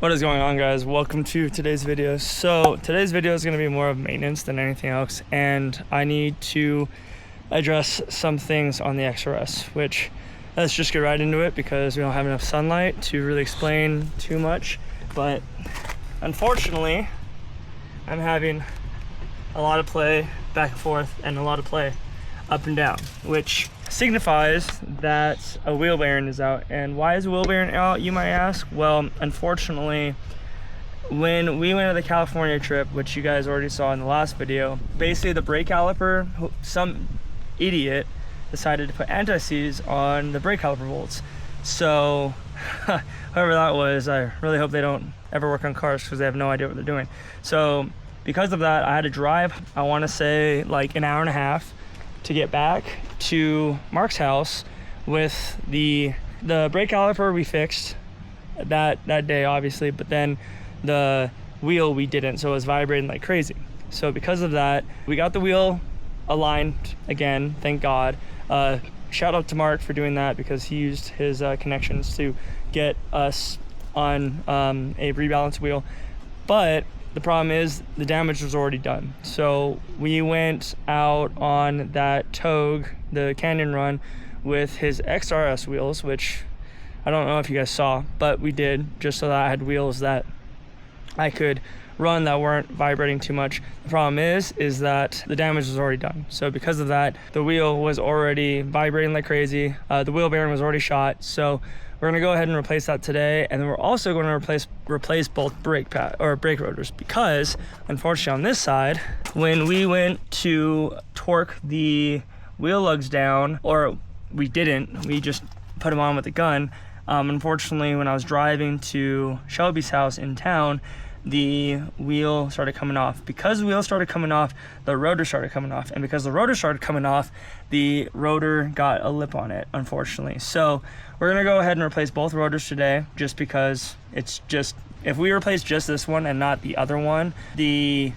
What is going on, guys? Welcome to today's video. So today's video is going to be more of maintenance than anything else, and I need to address some things on the XRS, which let's just get right into it because we don't have enough sunlight to really explain too much. But unfortunately, I'm having a lot of play back and forth and a lot of play up and down, which signifies that a wheel bearing is out. And why is a wheel bearing out, you might ask? Well, unfortunately, when we went to the California trip, which you guys already saw in the last video, basically the brake caliper, some idiot decided to put anti-seize on the brake caliper bolts. So whoever that was, I really hope they don't ever work on cars because they have no idea what they're doing. So because of that, I had to drive, I want to say like an hour and a half to get back to Mark's house with the brake caliper we fixed that day, obviously, but then the wheel we didn't, so it was vibrating like crazy. So because of that, we got the wheel aligned again, thank God. Shout out to Mark for doing that because he used his connections to get us on a rebalanced wheel. But the problem is the damage was already done. So we went out on that Togue, the Canyon Run, with his XRS wheels, which I don't know if you guys saw, but we did, just so that I had wheels that I could run that weren't vibrating too much. The problem is that the damage was already done. So because of that, the wheel was already vibrating like crazy. The wheel bearing was already shot. So we're gonna go ahead and replace that today, and then we're also going to replace both brake rotors, because unfortunately on this side, when we went to torque the wheel lugs down, or we didn't, we just put them on with the gun. Unfortunately, when I was driving to Shelby's house in town, the wheel started coming off. Because the wheel started coming off, the rotor started coming off, and because the rotor started coming off, the rotor got a lip on it, unfortunately. So we're gonna go ahead and replace both rotors today, just because it's just, if we replace just this one and not the other one, the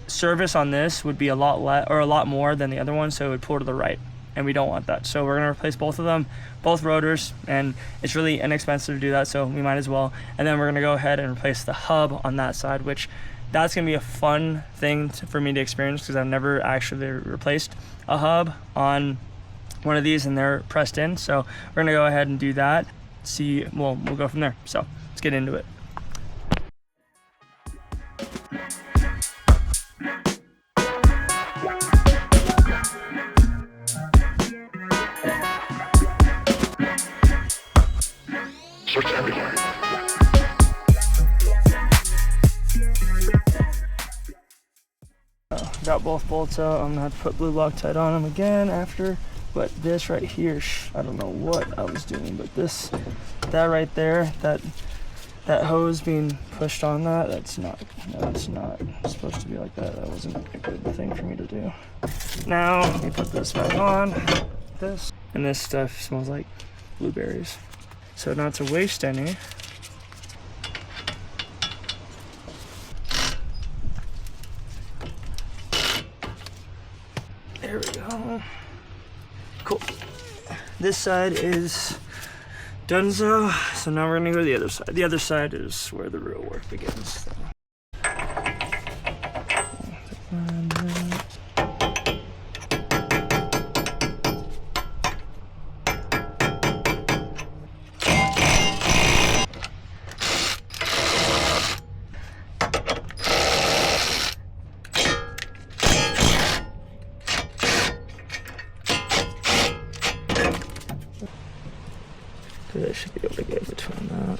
service on this would be a lot more than the other one, so it would pull to the right, and we don't want that. So we're gonna replace both of them, both rotors, and it's really inexpensive to do that, so we might as well. And then we're gonna go ahead and replace the hub on that side, which that's gonna be a fun thing for me to experience because I've never actually replaced a hub on one of these and they're pressed in. So we're gonna go ahead and do that. We'll go from there. So let's get into it. Got both bolts out. I'm gonna have to put blue Loctite on them again after. But this right here, I don't know what I was doing, but that right there, that hose being pushed on that's not supposed to be like that. That wasn't a good thing for me to do. Now let me put this back on. And this stuff smells like blueberries. So not to waste any, there we go. Cool. This side is donezo, so now we're gonna go to the other side. The other side is where the real work begins. So. I should be able to get between that.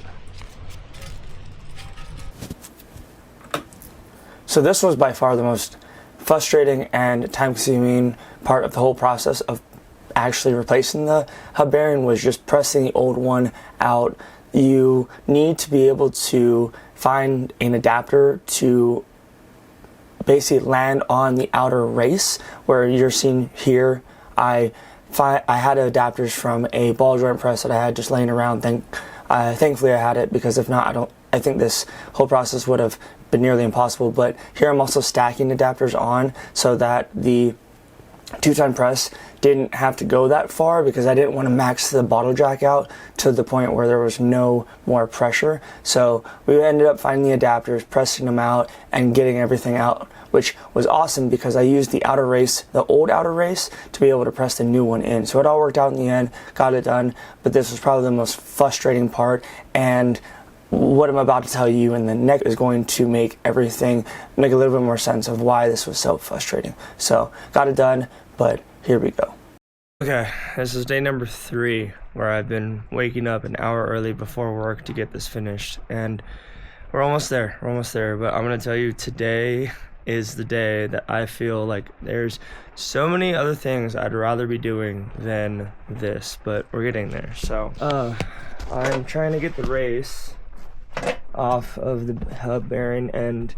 So this was by far the most frustrating and time-consuming part of the whole process of actually replacing the hub bearing, was just pressing the old one out. You need to be able to find an adapter to basically land on the outer race, where you're seeing here, I had adapters from a ball joint press that I had just laying around. Thankfully I had it, because if not, I think this whole process would have been nearly impossible. But here I'm also stacking adapters on so that the 2-ton press didn't have to go that far because I didn't want to max the bottle jack out to the point where there was no more pressure. So we ended up finding the adapters, pressing them out, and getting everything out, which was awesome because I used the outer race, the old outer race, to be able to press the new one in. So it all worked out in the end, got it done, but this was probably the most frustrating part, and what I'm about to tell you in the next is going to make everything make a little bit more sense of why this was so frustrating. So got it done, but here we go. Okay, this is day number 3 where I've been waking up an hour early before work to get this finished, and we're almost there, but I'm gonna tell you, today is the day that I feel like there's so many other things I'd rather be doing than this, but we're getting there. So I'm trying to get the race off of the hub bearing, and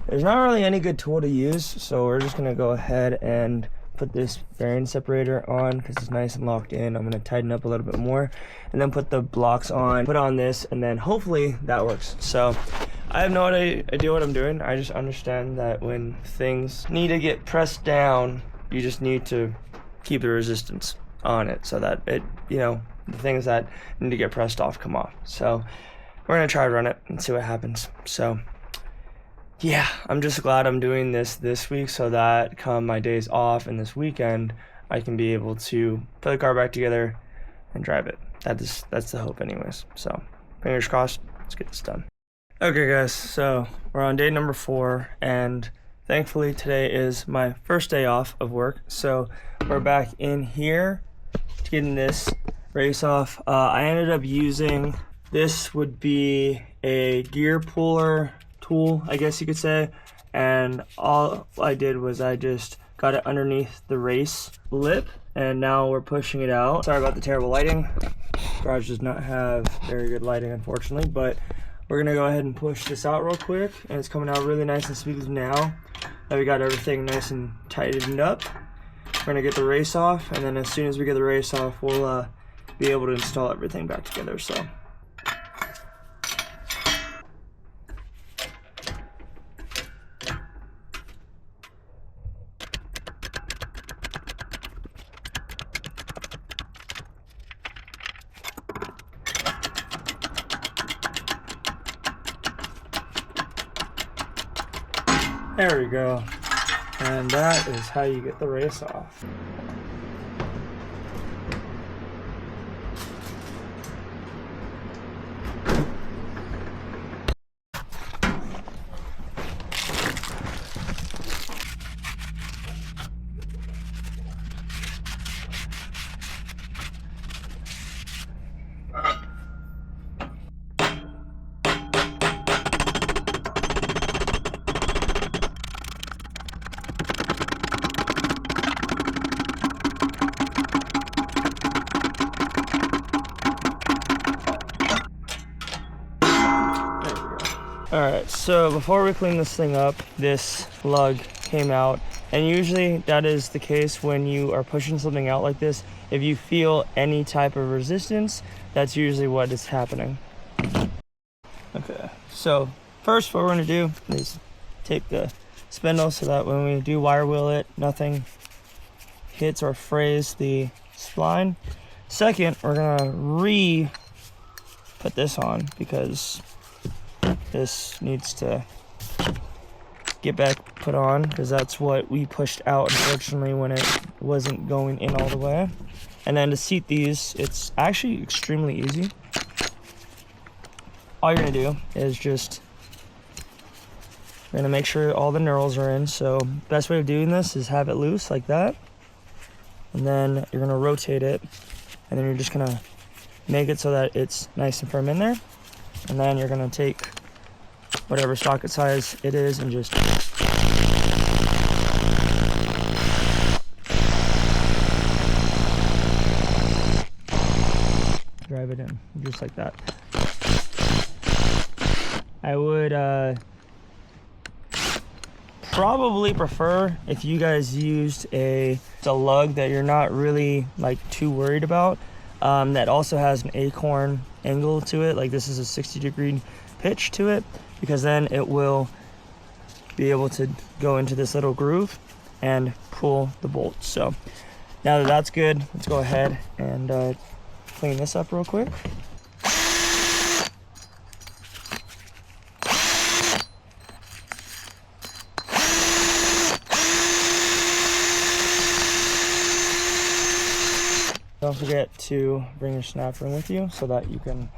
there's not really any good tool to use, so we're just gonna go ahead and put this bearing separator on because it's nice and locked in. I'm gonna tighten up a little bit more and then put the blocks on, put on this, and then hopefully that works. So I have no idea what I'm doing. I just understand that when things need to get pressed down, you just need to keep the resistance on it so that it, you know, the things that need to get pressed off come off. So we're gonna try to run it and see what happens. So yeah, I'm just glad I'm doing this week so that come my days off and this weekend, I can be able to put the car back together and drive it. That's the hope anyways. So fingers crossed, let's get this done. Okay guys, so we're on day number 4, and thankfully today is my first day off of work. So we're back in here getting this race off. I ended up using, this would be a gear puller tool, I guess you could say, and all I did was I just got it underneath the race lip, and now we're pushing it out. Sorry about the terrible lighting. Garage does not have very good lighting, unfortunately, but we're gonna go ahead and push this out real quick, and it's coming out really nice and smooth now that we got everything nice and tightened up. We're gonna get the race off, and then as soon as we get the race off, we'll be able to install everything back together. So there we go, and that is how you get the race off. Alright, so before we clean this thing up, this lug came out, and usually that is the case when you are pushing something out like this. If you feel any type of resistance, that's usually what is happening. Okay, so first what we're going to do is take the spindle so that when we do wire wheel it, nothing hits or frays the spline. Second, we're going to put this on because this needs to get back put on because that's what we pushed out, unfortunately, when it wasn't going in all the way. And then to seat these, it's actually extremely easy. All you're gonna do is just, you're gonna make sure all the knurls are in. So best way of doing this is have it loose like that, and then you're gonna rotate it, and then you're just gonna make it so that it's nice and firm in there. And then you're gonna take whatever socket size it is and just drive it in, just like that. I would probably prefer if you guys used a lug that you're not really like too worried about, that also has an acorn angle to it, like this is a 60-degree pitch to it, because then it will be able to go into this little groove and pull the bolt. So now that that's good, let's go ahead and clean this up real quick. Don't forget to bring your snap ring with you so that you can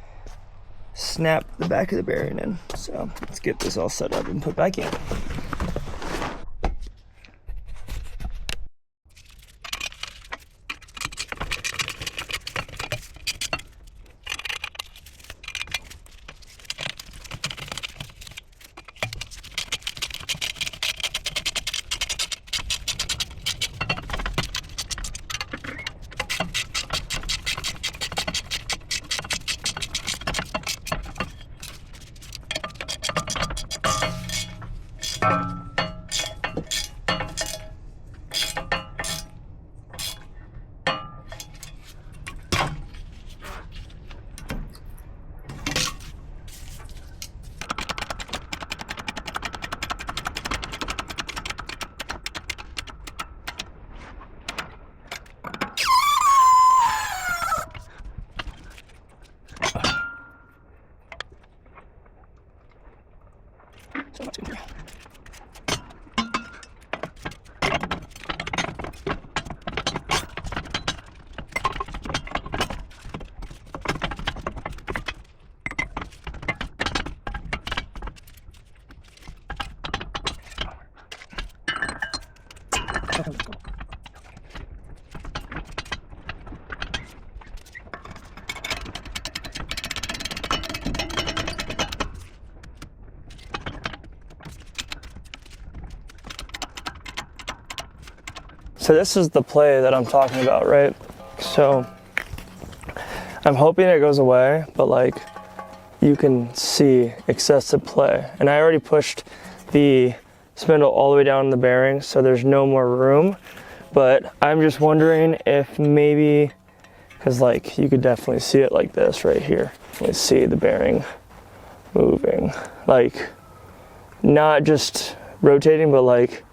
snap the back of the bearing in. So let's get this all set up and put back in. So much in here. So this is the play that I'm talking about, right? So I'm hoping it goes away, but like you can see excessive play. And I already pushed the spindle all the way down in the bearing, so there's no more room. But I'm just wondering if maybe, because like you could definitely see it like this right here. You see the bearing moving, like not just rotating, but like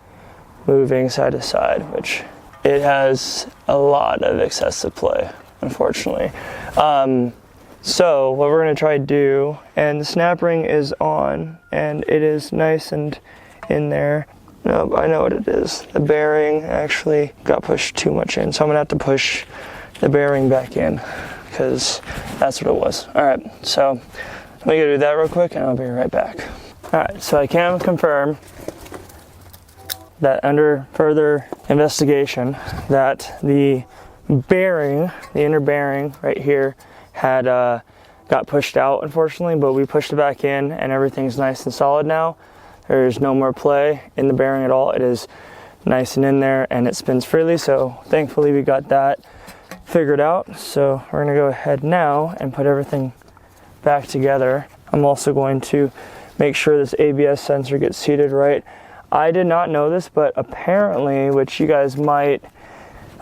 moving side to side, which it has a lot of excessive play, unfortunately. So what we're gonna try to do, and the snap ring is on, and it is nice and in there. No, I know what it is. The bearing actually got pushed too much in, so I'm gonna have to push the bearing back in, because that's what it was. All right, so let me go do that real quick, and I'll be right back. All right, so I can confirm that under further investigation that the bearing, the inner bearing right here, had got pushed out, unfortunately, but we pushed it back in and everything's nice and solid now. There's no more play in the bearing at all. It is nice and in there and it spins freely, so thankfully we got that figured out. So we're gonna go ahead now and put everything back together. I'm also going to make sure this ABS sensor gets seated right. I did not know this, but apparently, which you guys might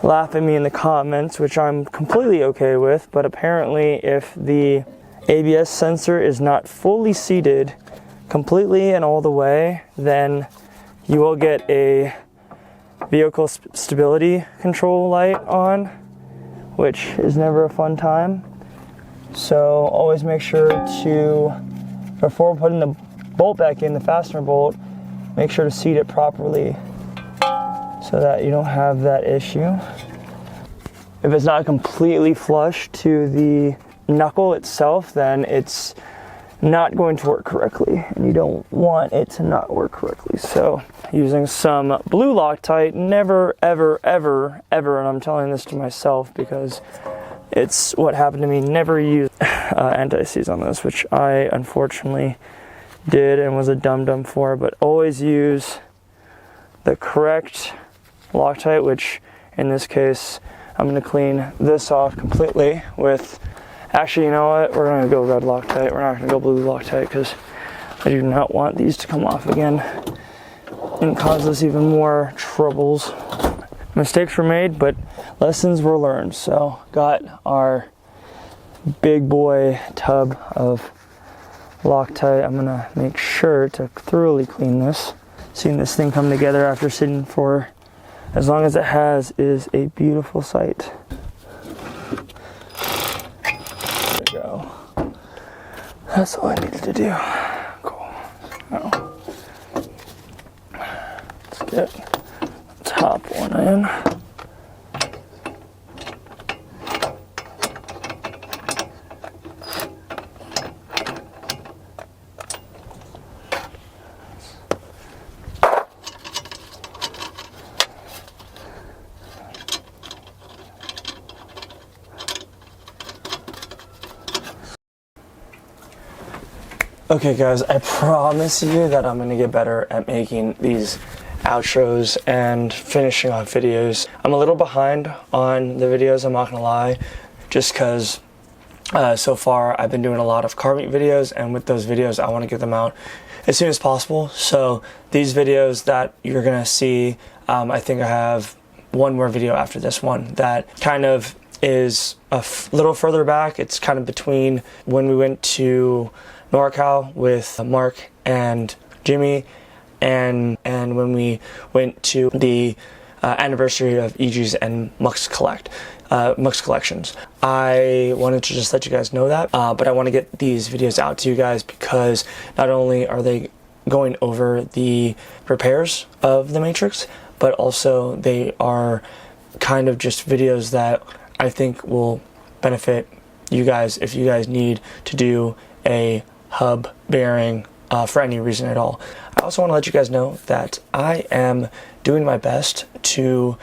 laugh at me in the comments, which I'm completely okay with, but apparently if the ABS sensor is not fully seated completely and all the way, then you will get a vehicle stability control light on, which is never a fun time. So always make sure to, before putting the bolt back in, the fastener bolt, make sure to seat it properly so that you don't have that issue. If it's not completely flush to the knuckle itself, then it's not going to work correctly, and you don't want it to not work correctly. So using some blue Loctite, never, ever, ever, ever, and I'm telling this to myself because it's what happened to me, never use anti-seize on this, which I unfortunately did and was a dum-dum for, but always use the correct Loctite, which in this case, I'm gonna clean this off completely with, actually, you know what? We're gonna go red Loctite. We're not gonna go blue Loctite because I do not want these to come off again and cause us even more troubles. Mistakes were made, but lessons were learned. So got our big boy tub of Loctite. I'm gonna make sure to thoroughly clean this. Seeing this thing come together after sitting for as long as it has, is a beautiful sight. There we go. That's all I needed to do. Cool. Now, let's get the top one in. Okay guys, I promise you that I'm gonna get better at making these outros and finishing off videos. I'm a little behind on the videos, I'm not gonna lie, just because so far I've been doing a lot of car meet videos, and with those videos I want to get them out as soon as possible. So these videos that you're gonna see, I think I have one more video after this one that kind of is a little further back. It's kind of between when we went to NorCal with Mark and Jimmy, and when we went to the anniversary of EG's and Mux Collections. I wanted to just let you guys know that, but I want to get these videos out to you guys because not only are they going over the repairs of the Matrix, but also they are kind of just videos that I think will benefit you guys if you guys need to do a hub bearing for any reason at all. I also want to let you guys know that I am doing my best to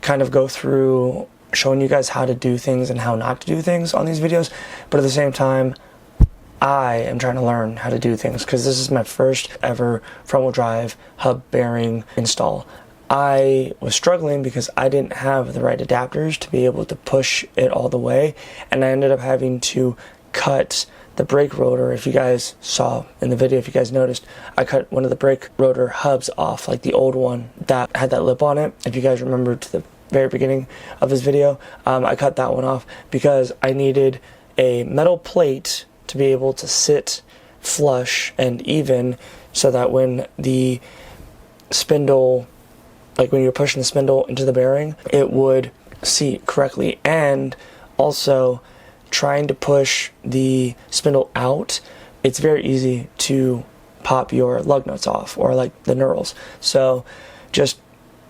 kind of go through showing you guys how to do things and how not to do things on these videos, but at the same time I am trying to learn how to do things because this is my first ever front-wheel drive hub bearing install. I was struggling because I didn't have the right adapters to be able to push it all the way, and I ended up having to cut the brake rotor. If you guys saw in the video, if you guys noticed, I cut one of the brake rotor hubs off, like the old one that had that lip on it. If you guys remember to the very beginning of this video, I cut that one off because I needed a metal plate to be able to sit flush and even so that when the spindle, like when you're pushing the spindle into the bearing, it would seat correctly. And also trying to push the spindle out, it's very easy to pop your lug nuts off or like the knurls. So just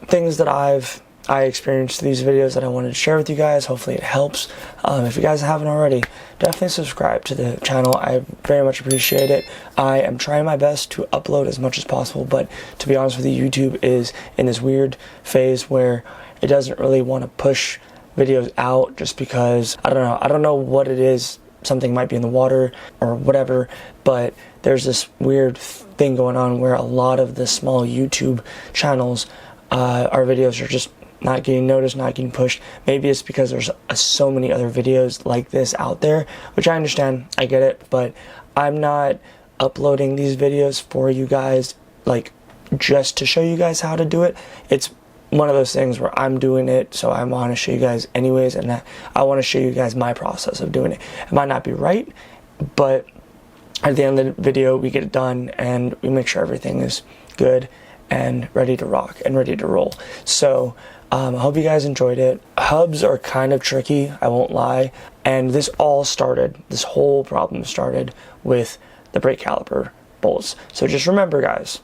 things that I experienced these videos that I wanted to share with you guys. Hopefully it helps. If you guys haven't already, definitely subscribe to the channel. I very much appreciate it. I am trying my best to upload as much as possible, but to be honest with you, YouTube is in this weird phase where it doesn't really want to push videos out just because, I don't know what it is. Something might be in the water or whatever, but there's this weird thing going on where a lot of the small YouTube channels, our videos are just not getting noticed, not getting pushed. Maybe it's because there's so many other videos like this out there, which I understand, I get it, but I'm not uploading these videos for you guys like just to show you guys how to do it. It's one of those things where I'm doing it, so I want to show you guys anyways, and I want to show you guys my process of doing it. It might not be right, but at the end of the video, we get it done, and we make sure everything is good and ready to rock and ready to roll. So I hope you guys enjoyed it. Hubs are kind of tricky, I won't lie, and this whole problem started with the brake caliper bolts. So just remember, guys,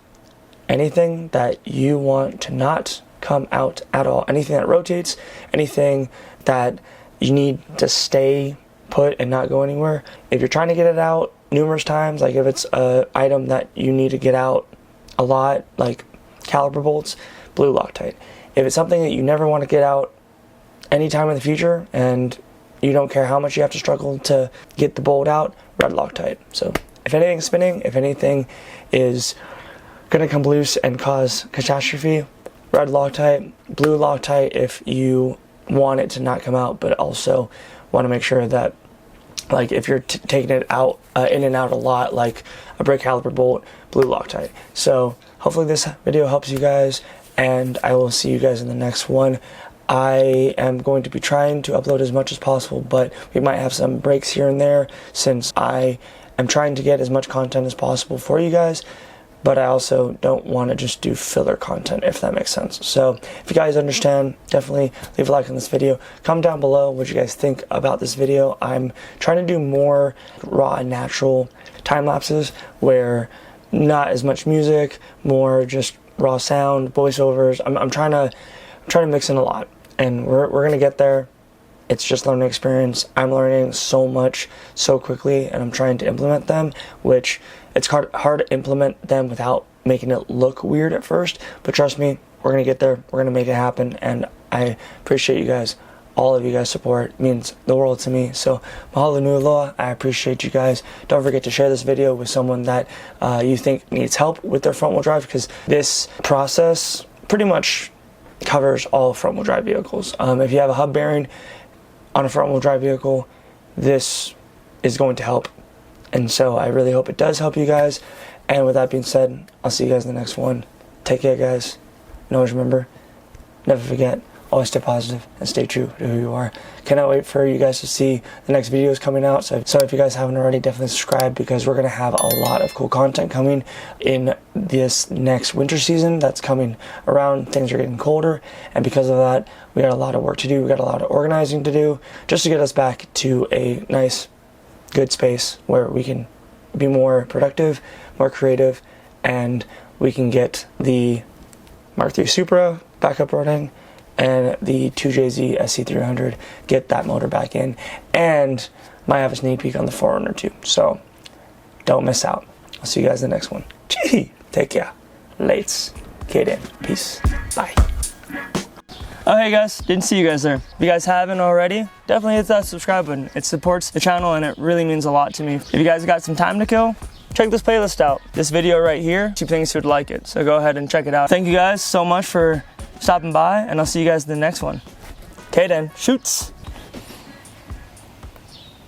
anything that you want to not come out at all, anything that rotates, anything that you need to stay put and not go anywhere, if you're trying to get it out numerous times, like if it's an item that you need to get out a lot, like caliper bolts, blue Loctite. If it's something that you never want to get out anytime in the future and you don't care how much you have to struggle to get the bolt out, red Loctite. So if anything's spinning, if anything is going to come loose and cause catastrophe, red Loctite, blue Loctite if you want it to not come out, but also want to make sure that, like, if you're taking it out in and out a lot, like a brake caliper bolt, blue Loctite. So hopefully this video helps you guys, and I will see you guys in the next one. I am going to be trying to upload as much as possible, but we might have some breaks here and there since I am trying to get as much content as possible for you guys. but I also don't want to just do filler content, if that makes sense. So if you guys understand, definitely leave a like on this video. Comment down below what you guys think about this video. I'm trying to do more raw and natural time lapses where not as much music, more just raw sound, voiceovers. I'm trying to mix in a lot, and we're gonna get there. It's just learning experience. I'm learning so much so quickly, and I'm trying to implement them, which it's hard to implement them without making it look weird at first. But trust me, we're going to get there. We're going to make it happen, and I appreciate you guys. All of you guys' support means the world to me. So, mahalo nui loa. I appreciate you guys. Don't forget to share this video with someone that you think needs help with their front-wheel drive, because this process pretty much covers all front-wheel drive vehicles. If you have a hub bearing on a front-wheel drive vehicle, this is going to help, and so I really hope it does help you guys. And with that being said, I'll see you guys in the next one. Take care, guys, and always remember, never forget, always stay positive and stay true to who you are. Cannot wait for you guys to see the next videos coming out. So if you guys haven't already, definitely subscribe, because we're going to have a lot of cool content coming in this next winter season that's coming around. Things are getting colder, and because of that, we got a lot of work to do. We got a lot of organizing to do just to get us back to a nice, good space where we can be more productive, more creative, and we can get the Mark III Supra back up running, and the 2JZ SC300, get that motor back in, and might have a sneak peek on the 4Runner too. So don't miss out. I'll see you guys in the next one. Gee, take care. Lates. Kaden. Peace. Bye. Oh, hey guys, didn't see you guys there. If you guys haven't already, definitely hit that subscribe button. It supports the channel, and it really means a lot to me. If you guys got some time to kill, check this playlist out. This video right here, you think you would like it, so go ahead and check it out. Thank you guys so much for stopping by, and I'll see you guys in the next one. Okay then, shoots.